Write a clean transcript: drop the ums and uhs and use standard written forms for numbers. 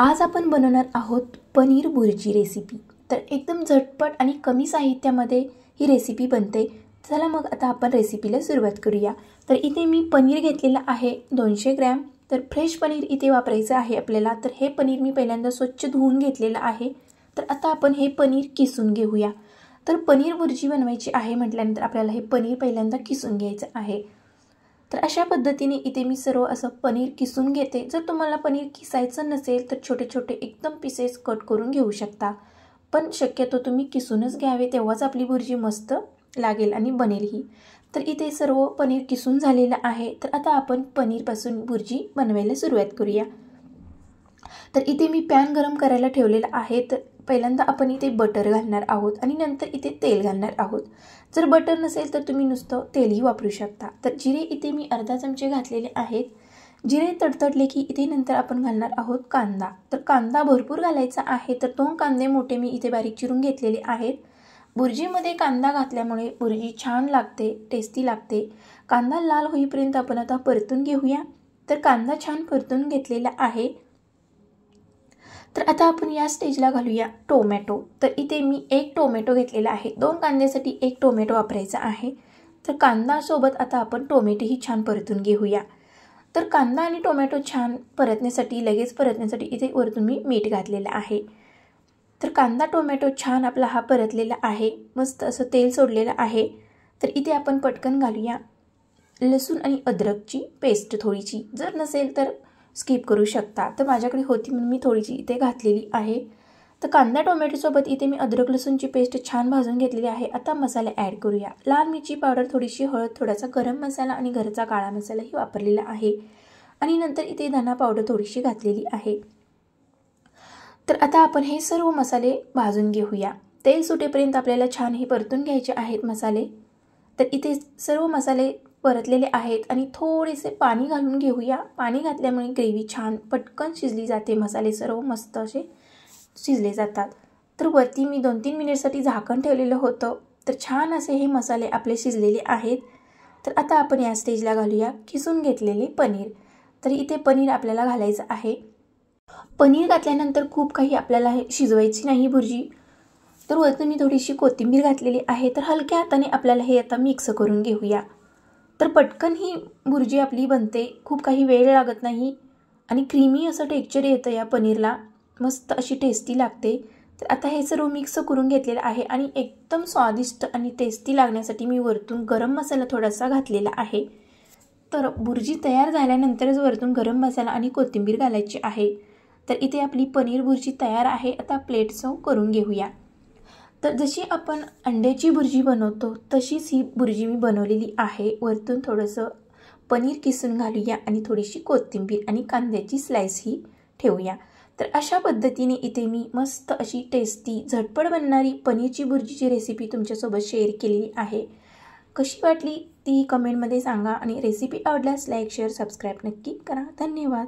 आज आपण बनवणार आहोत पनीर भुर्जी रेसिपी। तर एकदम झटपट आणि कमी साहित्यामध्ये ही रेसिपी बनते। चला मग आता आपण रेसिपीला सुरुवात करूया। तर इथे मी पनीर घेतलेला आहे 200 ग्रॅम। तर फ्रेश पनीर इथे वापरायचं आहे आपल्याला। तर हे पनीर मी पहिल्यांदा स्वच्छ धुवून घेतलेलं आहे। तर आता आपण हे पनीर किसून घेऊया। तर पनीर भुर्जी बनवायची आहे म्हटल्यानंतर आपल्याला हे पनीर पहिल्यांदा किसून घ्यायचं आहे। तर अशा पद्धतीने इथे मी सर्व असं पनीर किसून घेते। जर तुम्हाला पनीर किसायचं नसेल तर छोटे छोटे एकदम पीसेस कट करून घेऊ शकता, पण शक्यतो तुम्ही किसूनच घ्यावे, तेव्हाच आपली भुर्जी मस्त लागेल आणि बनेलही। तर इथे सर्व पनीर किसून झालेलं आहे। तर आता आपण पनीरपासून भुर्जी बनवायला सुरुवात करूया। तर इथे मी पॅन गरम करायला ठेवलेला आहे। तर पहिल्यांदा आपण इथे बटर घालणार आहोत आणि नंतर इथे तेल घालणार आहोत। जर बटर नसेल तर तुम्ही नुसतं तेलही वापरू शकता। तर जिरे इथे मी अर्धा चमचे घातलेले आहेत। जिरे तडतडले की इथे नंतर आपण घालणार आहोत कांदा। तर कांदा भरपूर घालायचा आहे। तर 2 कांदे मोठे मी इथे बारीक चिरून घेतलेले आहेत। भुर्जीमध्ये कांदा घातल्यामुळे भुर्जी छान लागते, टेस्टी लागते। कांदा लाल होईपर्यंत आपण आता परतून घेऊया। तर कांदा छान परतून घेतलेला आहे। तर आता आपण या स्टेजला घालूया टोमॅटो। तर इथे मी 1 टोमॅटो घेतलेला आहे। 2 कांद्यासाठी 1 टोमॅटो वापरायचा आहे। तर कांदा सोबत आता आपण टोमॅटोही छान परतून घेऊया। तर कांदा आणि टोमॅटो छान लगेच परतण्यासाठी इथे वरतून मी मीठ घातलेलं आहे। तर कांदा टोमॅटो छान आपला हा परतलेला आहे, मस्त असं तेल सोडलेलं आहे। तर इथे आपण पटकन घालूया लसूण आणि अद्रकची पेस्ट थोडीशी। जर नसेल तर स्किप करू शकता। तर माझ्याकडे होती म्हणून मी थोडीशी इथे घातलेली आहे। तर कांदा टोमॅटो सोबत इथे मी अद्रक लसूणची पेस्ट छान भाजून घेतलेली आहे। आता मसाले ॲड करूया। लाल मिरची पावडर, थोडीशी हळद, थोडासा गरम मसाला आणि घरचा काळा मसालाही वापरलेला आहे आणि नंतर इथे धना पावडर थोडीशी घातलेली आहे। तर आता आपण हे सर्व मसाले भाजून घेऊया। तेल सुटेपर्यंत आपल्याला छान हे परतून घ्यायचे आहेत मसाले। तर इथे सर्व मसाले परतलेले आहेत आणि थोडेसे पाणी घालून घेऊया। पाणी घातल्यामुळे ग्रेव्ही छान पटकन शिजली जाते, मसाले सर्व मस्त असे शिजले जातात। तर वरती मी 2-3 मिनिटसाठी झाकण ठेवलेलं होतं। तर छान असे हे मसाले आपले शिजलेले आहेत। तर आता आपण या स्टेजला घालूया किसून घेतलेले पनीर। तर इथे पनीर आपल्याला घालायचं आहे। पनीर घातल्यानंतर खूप काही आपल्याला हे शिजवायची नाही भुर्जी। तर वरतून मी थोडीशी कोथिंबीर घातलेली आहे। तर हलक्या हाताने आपल्याला हे आता मिक्स करून घेऊया। तर पटकन ही भुर्जी आपली बनते, खूप काही वेळ लागत नाही आणि क्रीमी असं टेक्स्चर येतं या पनीरला, मस्त अशी टेस्टी लागते। तर आता हे सर्व मिक्स करून घेतलेलं आहे आणि एकदम स्वादिष्ट आणि टेस्टी लागण्यासाठी मी वरतून गरम मसाला थोडासा घातलेला आहे। तर भुर्जी तयार झाल्यानंतरच वरतून गरम मसाला आणि कोथिंबीर घालायची आहे। तर इथे आपली पनीर भुर्जी तयार आहे। आता प्लेट सर्व करून घेऊया। तर जशी आपण अंड्याची भुर्जी बनवतो तशीच ही भुर्जी मी बनवलेली आहे। वरतून थोडंसं पनीर किसून घालूया आणि थोडीशी कोथिंबीर आणि कांद्याची स्लाइस ही ठेवूया। तर अशा पद्धतीने इथे मी मस्त अशी टेस्टी झटपट बनणारी पनीरची भुर्जीची रेसिपी तुमच्यासोबत शेअर केलेली आहे। कशी वाटली ती कमेंटमध्ये सांगा आणि रेसिपी आवडल्यास लाईक, शेअर, सबस्क्राईब नक्की करा। धन्यवाद।